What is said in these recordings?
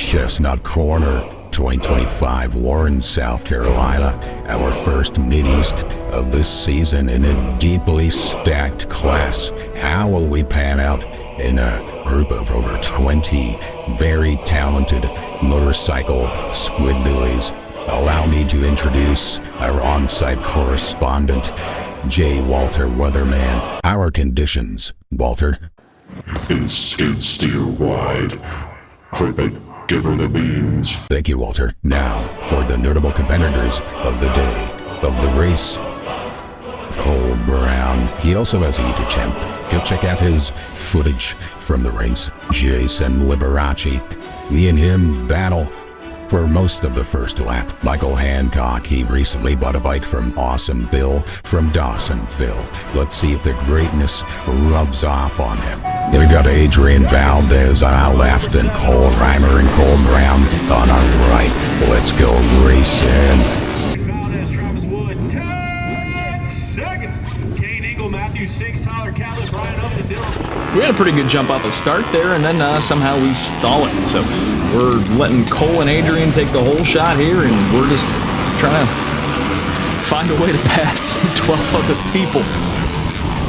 Chestnut Corner, 2025, Warren, South Carolina. Our first Mideast of this season in a deeply stacked class. How will we pan out in a group of over 20 very talented motorcycle squidbillies? Allow me to introduce our on-site correspondent, J. Walter Weatherman. Our conditions, Walter. In skid steer wide. Clip it, give her the beans. Thank you, Walter. Now, for the notable competitors of the day, of the race. Cole Brown. He also has a YouTube channel. Go check out his footage from the race. Jason Liberace. Me and him battle for most of the first lap. Michael Hancock, he recently bought a bike from Awesome Bill from Dawsonville. Let's see if the greatness rubs off on him. We got Adrian Valdez on our left and Cole Reimer and Cole Brown on our right. Let's go racing. Valdez, Travis Wood, 10 seconds. Kane Eagle, Matthew 6, Tyler Catlett, Brian Upton, Dylan. We had a pretty good jump off the start there, and then somehow we stall it. So we're letting Cole and Adrian take the whole shot here, and we're just trying to find a way to pass 12 other people.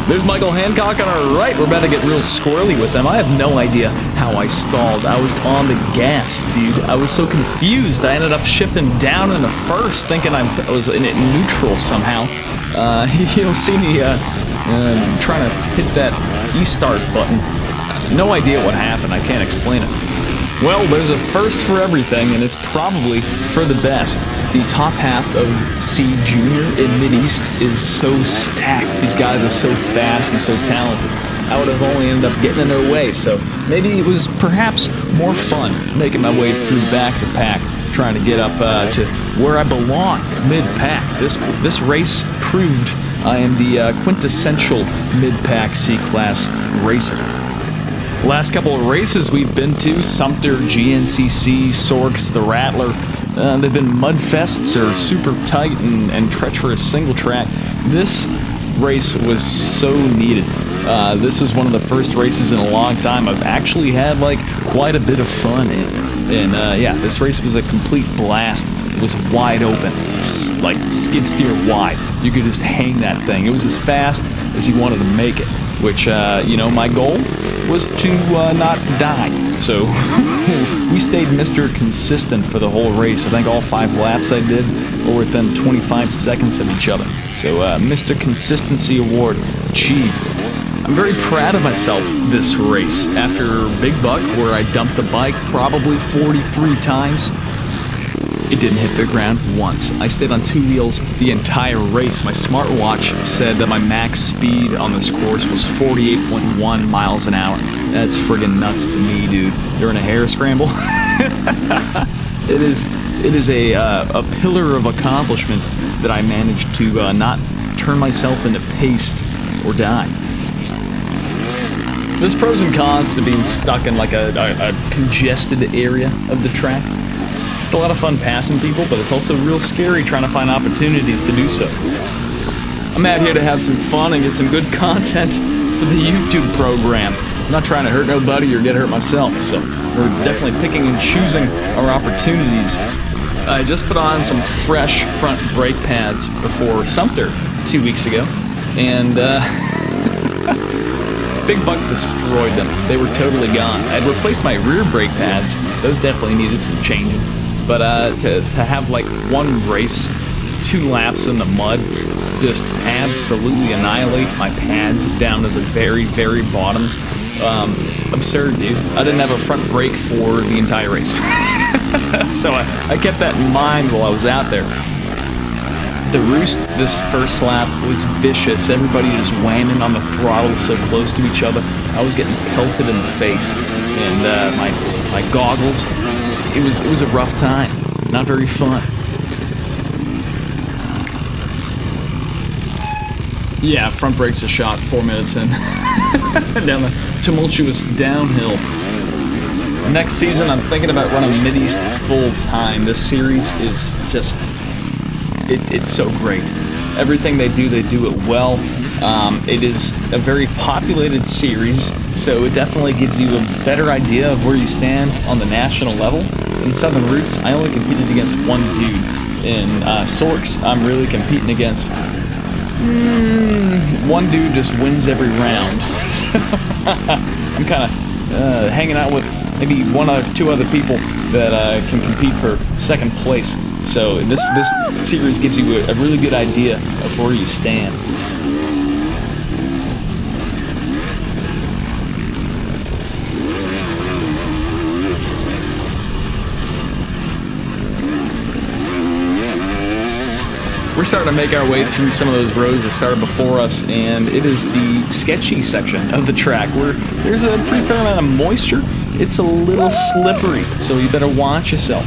There's Michael Hancock on our right. We're about to get real squirrely with them. I have no idea how I stalled. I was on the gas, dude. I was so confused. I ended up shifting down in the first, thinking I was in it neutral somehow. You'll see me trying to hit that e-start button. No idea what happened. I can't explain it. Well, there's a first for everything, and it's probably for the best. The top half of C Junior in Mideast is so stacked. These guys are so fast and so talented. I would have only ended up getting in their way, so maybe it was perhaps more fun making my way through back the pack, trying to get up to where I belong, Midpack. This race proved I am the quintessential Midpack C-Class racer. Last couple of races we've been to, Sumter, GNCC, Sorks, the Rattler, they've been mudfests or super tight and treacherous single track. This race was so needed. This was one of the first races in a long time I've actually had like quite a bit of fun in. And yeah, this race was a complete blast. It was wide open, like skid steer wide. You could just hang that thing. It was as fast as you wanted to make it, which, you know, my goal was to not die. So we stayed Mr. Consistent for the whole race. I think all 5 laps I did were within 25 seconds of each other. So Mr. Consistency Award achieved. I'm very proud of myself this race. After Big Buck, where I dumped the bike probably 43 times, it didn't hit the ground once. I stayed on 2 wheels the entire race. My smartwatch said that my max speed on this course was 48.1 miles an hour. That's friggin' nuts to me, dude. During a hair scramble. It is a pillar of accomplishment that I managed to not turn myself into paste or die. There's pros and cons to being stuck in like a congested area of the track. It's a lot of fun passing people, but it's also real scary trying to find opportunities to do so. I'm out here to have some fun and get some good content for the YouTube program. I'm not trying to hurt nobody or get hurt myself, so we're definitely picking and choosing our opportunities. I just put on some fresh front brake pads before Sumter 2 weeks ago, and Big Buck destroyed them. They were totally gone. I'd replaced my rear brake pads. Those definitely needed some changing. But to have like one race, 2 laps in the mud, just absolutely annihilate my pads down to the very, very bottom. Absurd, dude. I didn't have a front brake for the entire race. So I kept that in mind while I was out there. The roost this first lap was vicious. Everybody just whamming on the throttle so close to each other. I was getting pelted in the face. And my goggles, it was a rough time. Not very fun. Yeah, front brakes are shot 4 minutes in. Down the tumultuous downhill. Next season, I'm thinking about running Mideast full time. This series is just, it's so great. Everything they do it well. It is a very populated series, so it definitely gives you a better idea of where you stand on the national level. In Southern Roots, I only competed against one dude. In Sorks, I'm really competing against one dude just wins every round. I'm kind of hanging out with maybe one or two other people that can compete for second place. So this series gives you a really good idea of where you stand. We're starting to make our way through some of those roads that started before us, and it is the sketchy section of the track where there's a pretty fair amount of moisture. It's a little slippery, so you better watch yourself.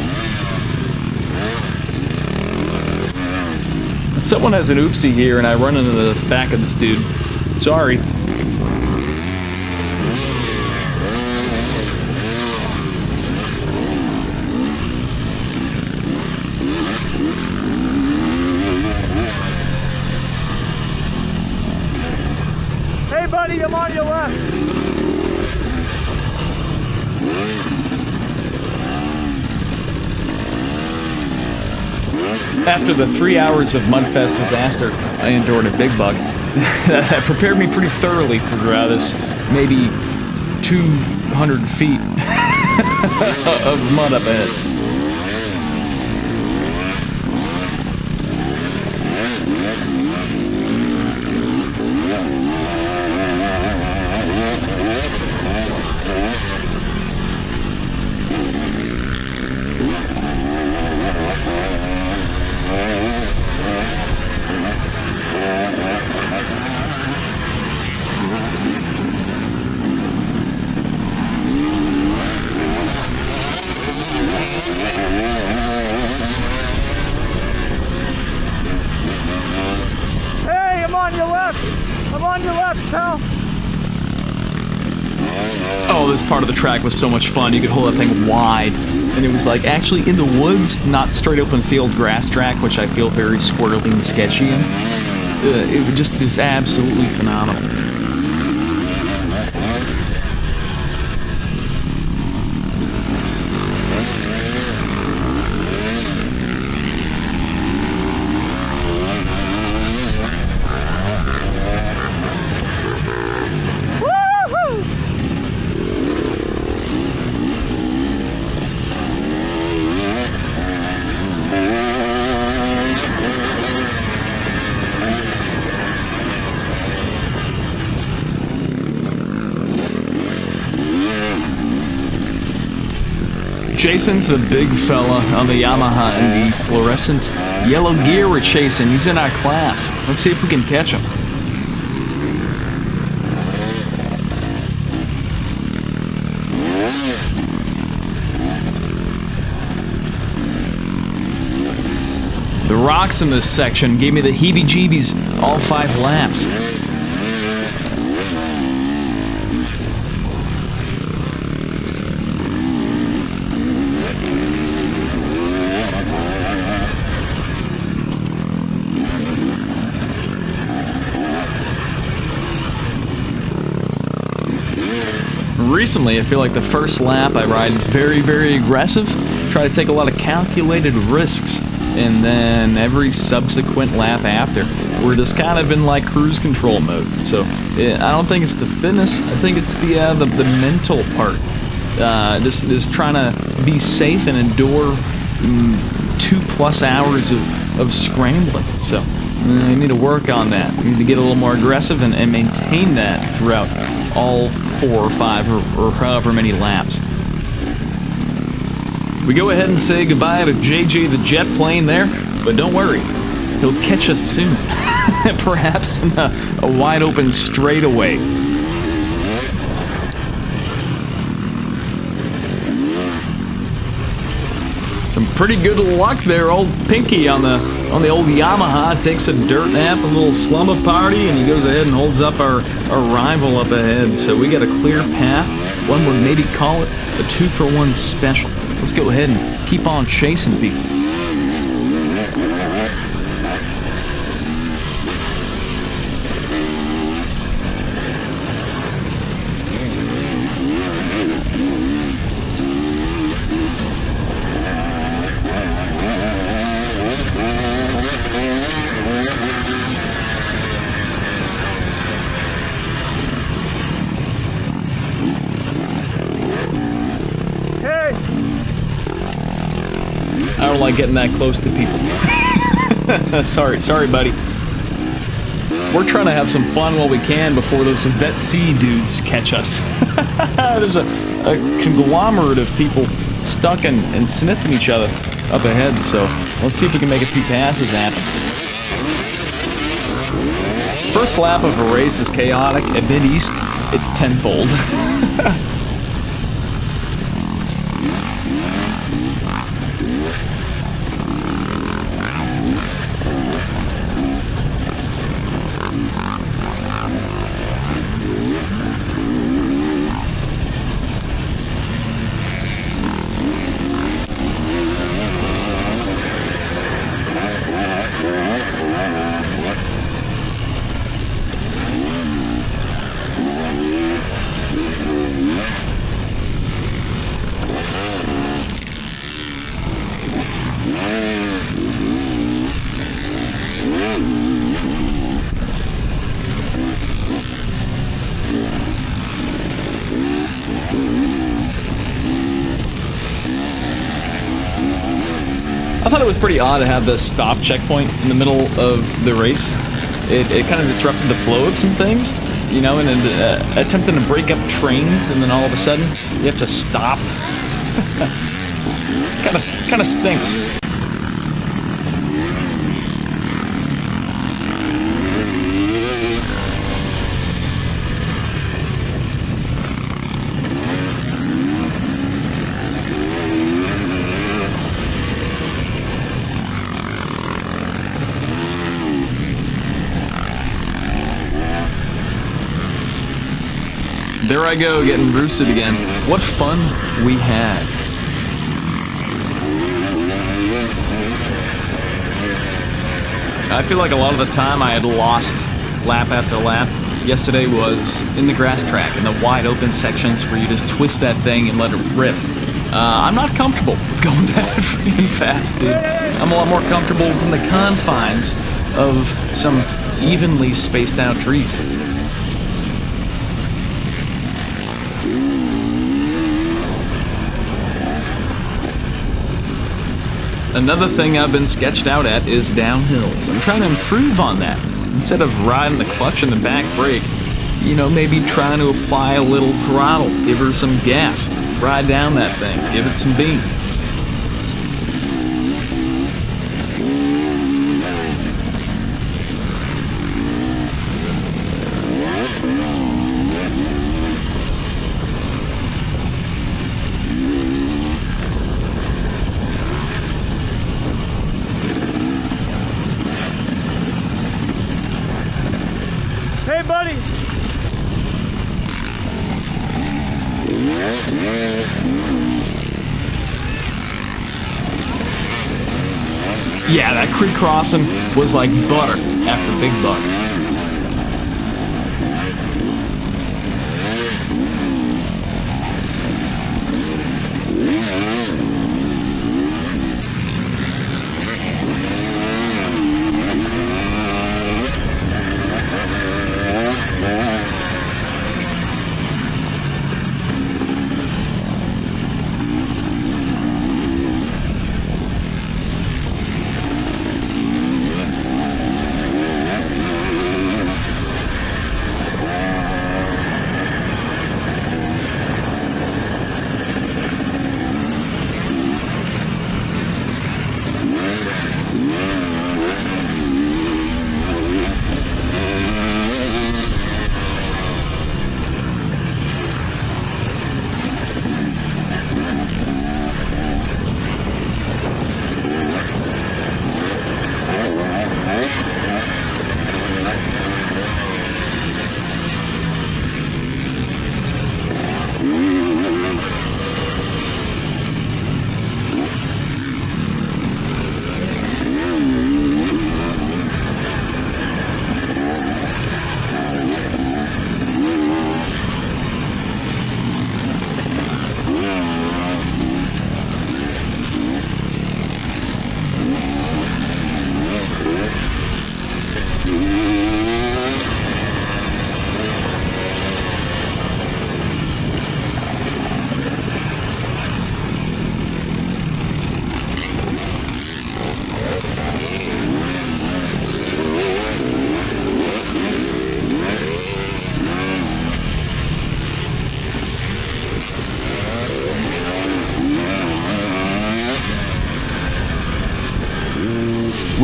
Someone has an oopsie here, and I run into the back of this dude. Sorry. Hey, buddy, I'm on your left. After the 3 hours of Mudfest disaster, I endured a big bug. That prepared me pretty thoroughly for this maybe 200 feet of mud up ahead. Hey, I'm on your left. I'm on your left, pal. Oh, this part of the track was so much fun. You could hold that thing wide, and it was like actually in the woods, not straight open field grass track, which I feel very squirrely and sketchy in. It was just absolutely phenomenal. Jason's the big fella on the Yamaha in the fluorescent yellow gear we're chasing. He's in our class. Let's see if we can catch him. The rocks in this section gave me the heebie-jeebies all 5 laps. Recently, I feel like the first lap I ride very, very aggressive, try to take a lot of calculated risks, and then every subsequent lap after, we're just kind of in like cruise control mode. So I don't think it's the fitness, I think it's the mental part. Just trying to be safe and endure 2+ hours of scrambling. So I need to work on that. I need to get a little more aggressive and maintain that throughout all 4 or 5 or however many laps. We go ahead and say goodbye to JJ the jet plane there, but don't worry, he'll catch us soon. Perhaps in a wide open straightaway. Some pretty good luck there, old Pinky on the old Yamaha takes a dirt nap, a little slumber party, and he goes ahead and holds up our rival up ahead. So we got a clear path. One would maybe call it a 2-for-1 special. Let's go ahead and keep on chasing people. I don't like getting that close to people. Sorry, buddy. We're trying to have some fun while we can before those Vet C dudes catch us. There's a conglomerate of people stuck and sniffing each other up ahead, so let's see if we can make a few passes at them. First lap of a race is chaotic. At Mideast, it's tenfold. I thought it was pretty odd to have the stop checkpoint in the middle of the race. It kind of disrupted the flow of some things, you know, and attempting to break up trains, and then all of a sudden you have to stop. kind of stinks. There I go, getting roosted again. What fun we had. I feel like a lot of the time I had lost lap after lap. Yesterday was in the grass track, in the wide open sections where you just twist that thing and let it rip. I'm not comfortable with going that freaking fast, dude. I'm a lot more comfortable in the confines of some evenly spaced out trees. Another thing I've been sketched out at is downhills. I'm trying to improve on that. Instead of riding the clutch and the back brake, you know, maybe trying to apply a little throttle, give her some gas, ride down that thing, give it some beans. Hey, buddy! Yeah, that creek crossing was like butter after Big Buck.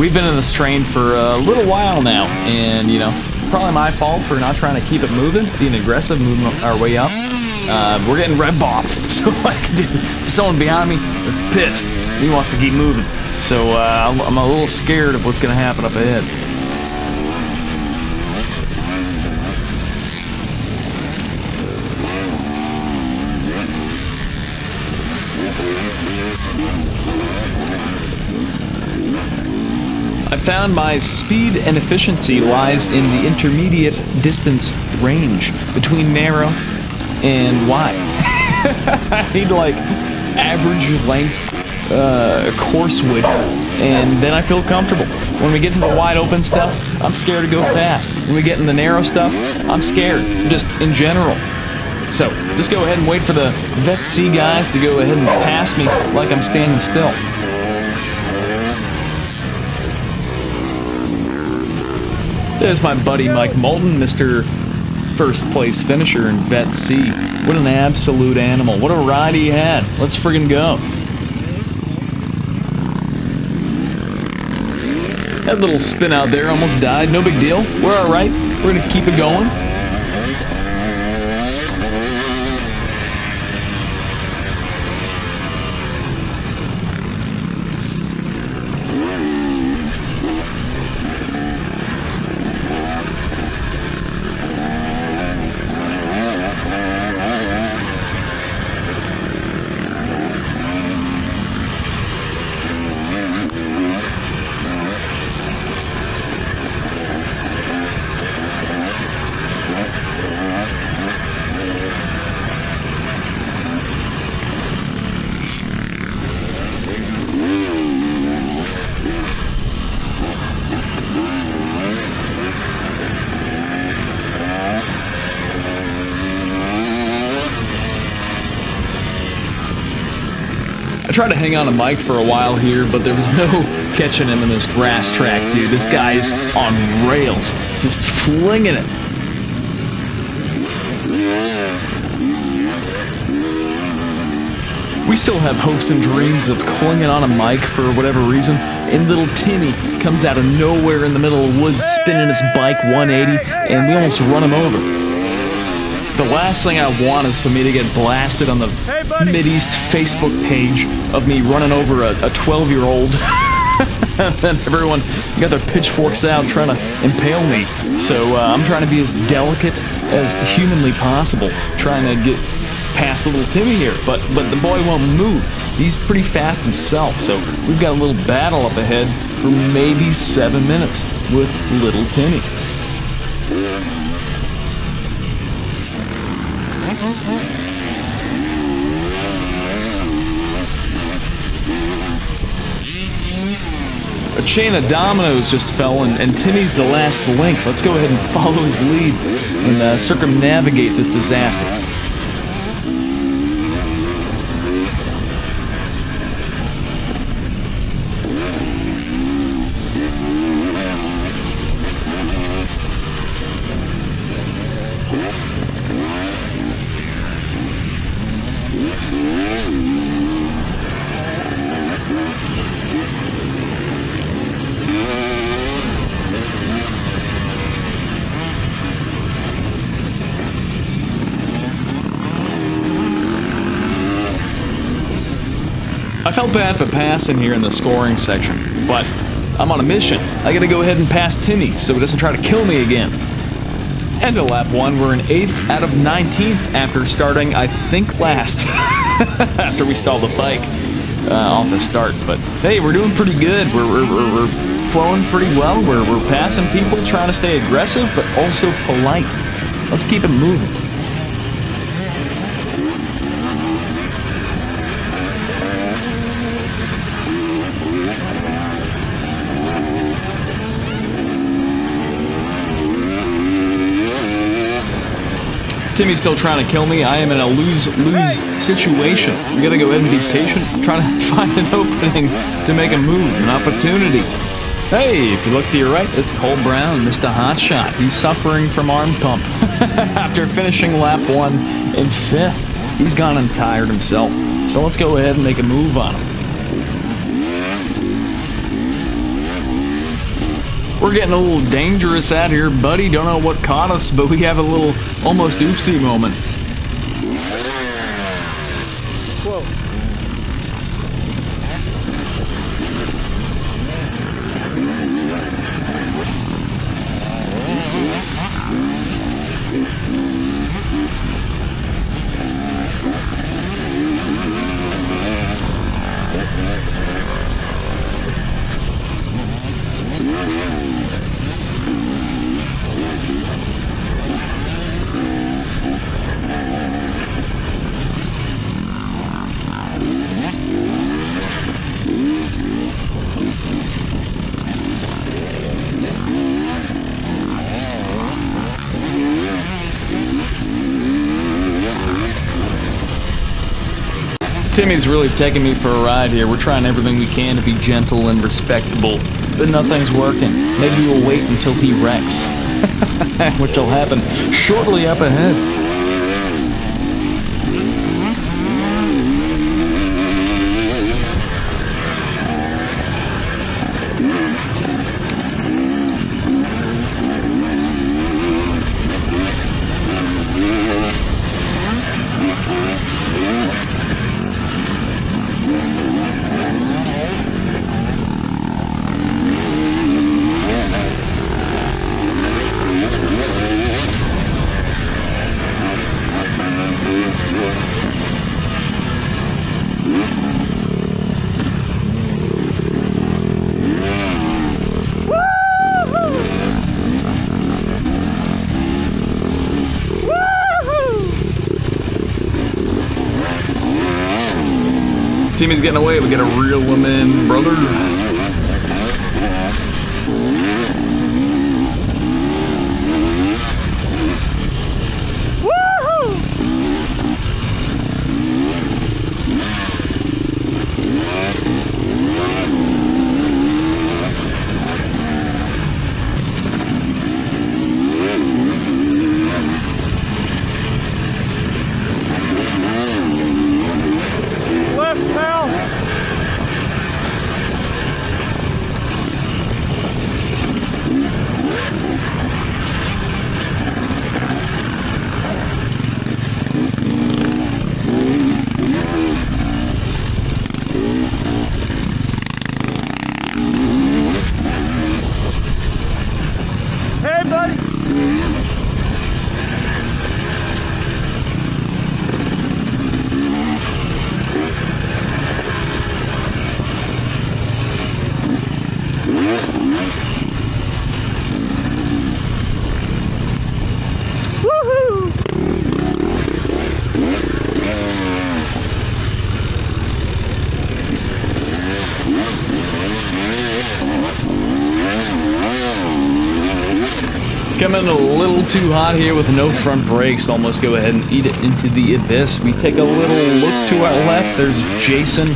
we've been in this train for a little while now, and you know, probably my fault for not trying to keep it moving, being aggressive, moving our way up. We're getting red bopped, so like, someone behind me that's pissed. He wants to keep moving, so I'm a little scared of what's going to happen up ahead. I found my speed and efficiency lies in the intermediate distance range between narrow and wide. I need like average length course width, and then I feel comfortable. When we get to the wide open stuff, I'm scared to go fast. When we get in the narrow stuff, I'm scared, just in general. So just go ahead and wait for the Vet C guys to go ahead and pass me like I'm standing still. There's my buddy Mike Moulton, Mr. First Place Finisher in Vet C. What an absolute animal. What a ride he had. Let's friggin' go. That little spin out there almost died. No big deal. We're alright. We're gonna keep it going. I tried to hang on to Mike for a while here, but there was no catching him in this grass track, dude. This guy's on rails, just flinging it. We still have hopes and dreams of clinging on a Mike for whatever reason, and little Timmy comes out of nowhere in the middle of the woods spinning his bike 180, and we almost run him over. The last thing I want is for me to get blasted on the Mideast Facebook page of me running over a 12-year-old. And everyone got their pitchforks out trying to impale me. So I'm trying to be as delicate as humanly possible, trying to get past little Timmy here. But the boy won't move. He's pretty fast himself. So we've got a little battle up ahead for maybe 7 minutes with little Timmy. A chain of dominoes just fell, and Timmy's the last link. Let's go ahead and follow his lead and circumnavigate this disaster. I felt bad for passing here in the scoring section, but I'm on a mission. I gotta go ahead and pass Timmy so he doesn't try to kill me again. And to lap 1, we're in 8th out of 19th after starting, I think, last. After we stalled the bike off the start. But hey, we're doing pretty good. We're flowing pretty well. We're passing people, trying to stay aggressive, but also polite. Let's keep it moving. Timmy's still trying to kill me. I am in a lose-lose situation. We gotta go ahead and be patient, trying to find an opening to make a move, an opportunity. Hey, if you look to your right, it's Cole Brown, Mr. Hotshot. He's suffering from arm pump. After finishing lap 1 in 5th, he's gone and tired himself. So let's go ahead and make a move on him. We're getting a little dangerous out here, buddy. Don't know what caught us, but we have a little almost oopsie moment. Whoa. Timmy's really taking me for a ride here. We're trying everything we can to be gentle and respectable, but nothing's working. Maybe we'll wait until he wrecks, which will happen shortly up ahead. Timmy's getting away. We gotta reel him in, brother. Coming a little too hot here with no front brakes. Almost go ahead and eat it into the abyss. We take a little look to our left. There's Jason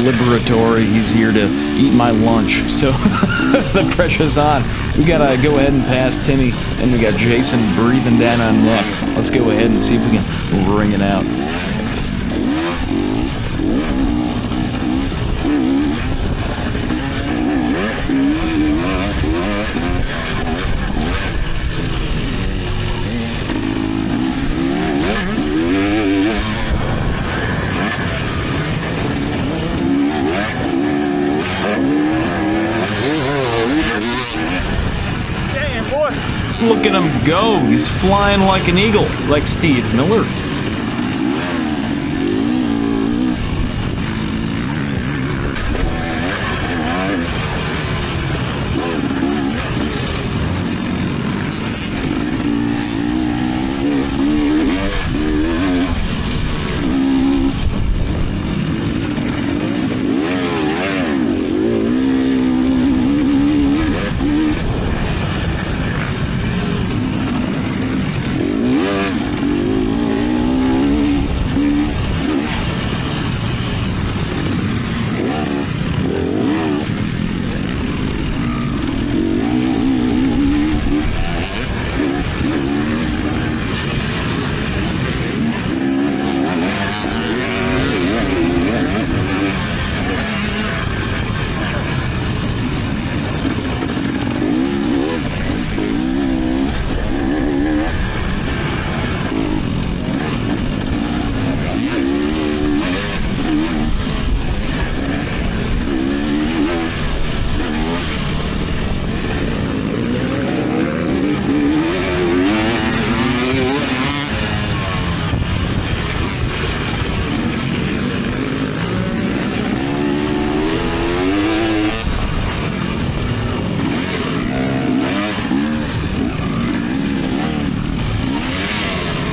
Liberatory. He's here to eat my lunch. So the pressure's on. We gotta go ahead and pass Timmy, and we got Jason breathing down our neck. Let's go ahead and see if we can wring it out. Look at him go. He's flying like an eagle, like Steve Miller.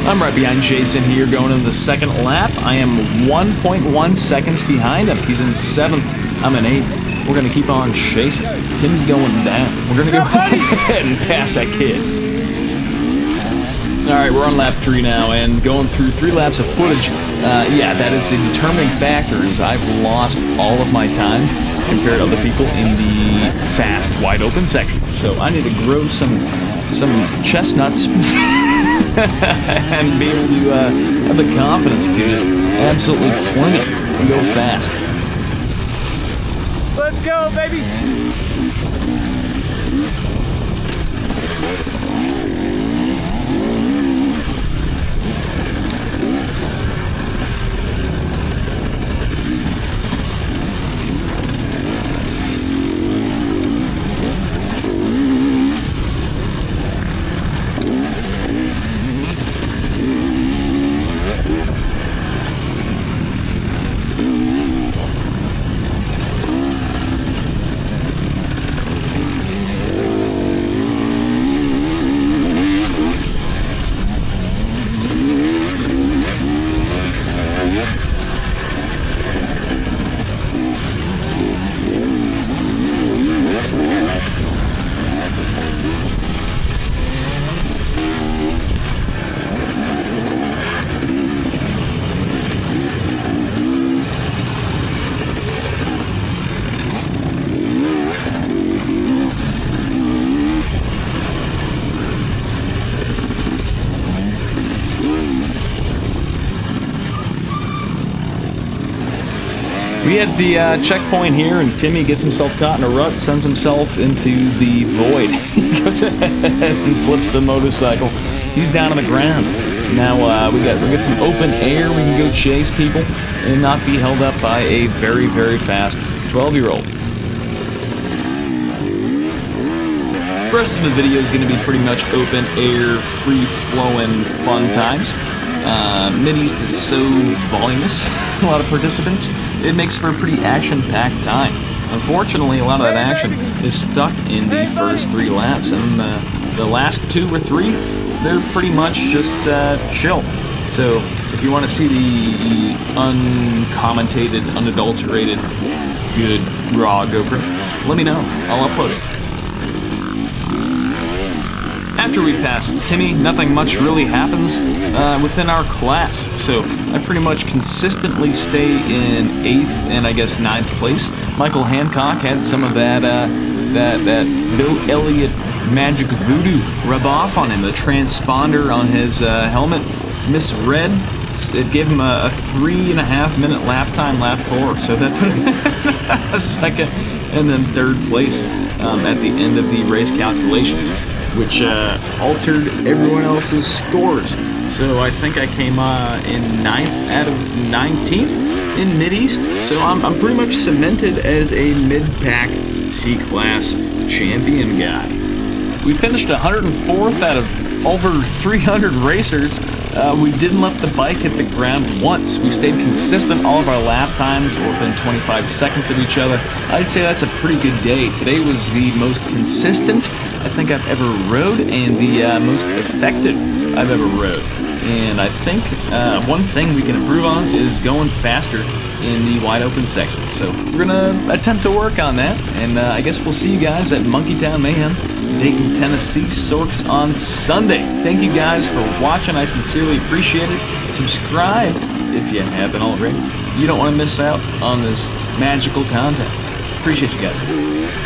I'm right behind Jason here going into the second lap. I am 1.1 seconds behind him. He's in 7th. I'm in 8th. We're going to keep on chasing. Tim's going down. We're going to go ahead and pass that kid. All right, we're on lap 3 now and going through 3 laps of footage. Yeah, that is a determining factor is I've lost all of my time compared to other people in the fast, wide open sections. So I need to grow some chestnuts and be able to have the confidence to just absolutely fling it and go fast. Let's go, baby! We had the checkpoint here, and Timmy gets himself caught in a rut, sends himself into the void. He goes ahead and flips the motorcycle. He's down on the ground. Now we get some open air. We can go chase people and not be held up by a very, very fast 12-year-old. The rest of the video is going to be pretty much open air, free-flowing fun times. Mideast is so voluminous, a lot of participants, it makes for a pretty action-packed time. Unfortunately, a lot of that action is stuck in the first 3 laps, and the last 2 or 3, they're pretty much just chill. So if you want to see the uncommented, unadulterated, good raw GoPro, let me know. I'll upload it. After we pass Timmy, nothing much really happens within our class, so I pretty much consistently stay in 8th and I guess 9th place. Michael Hancock had some of that Bill Elliott magic voodoo rub off on him. The transponder on his helmet misread. It gave him a 3.5 minute lap time, lap 4, so that put him a 2nd and then 3rd place at the end of the race calculations, which altered everyone else's scores. So I think I came in 9th out of 19th in Mideast. So I'm pretty much cemented as a Midpack C-Class champion guy. We finished 104th out of over 300 racers. We didn't let the bike hit the ground once. We stayed consistent. All of our lap times were within 25 seconds of each other. I'd say that's a pretty good day. Today was the most consistent I think I've ever rode and the most effective I've ever rode. And I think one thing we can improve on is going faster in the wide open section. So we're gonna attempt to work on that, and I guess we'll see you guys at Monkeytown Mayhem, Dayton, Tennessee, Sorks on Sunday. Thank you guys for watching. I sincerely appreciate it. Subscribe if you haven't already. You don't want to miss out on this magical content. Appreciate you guys.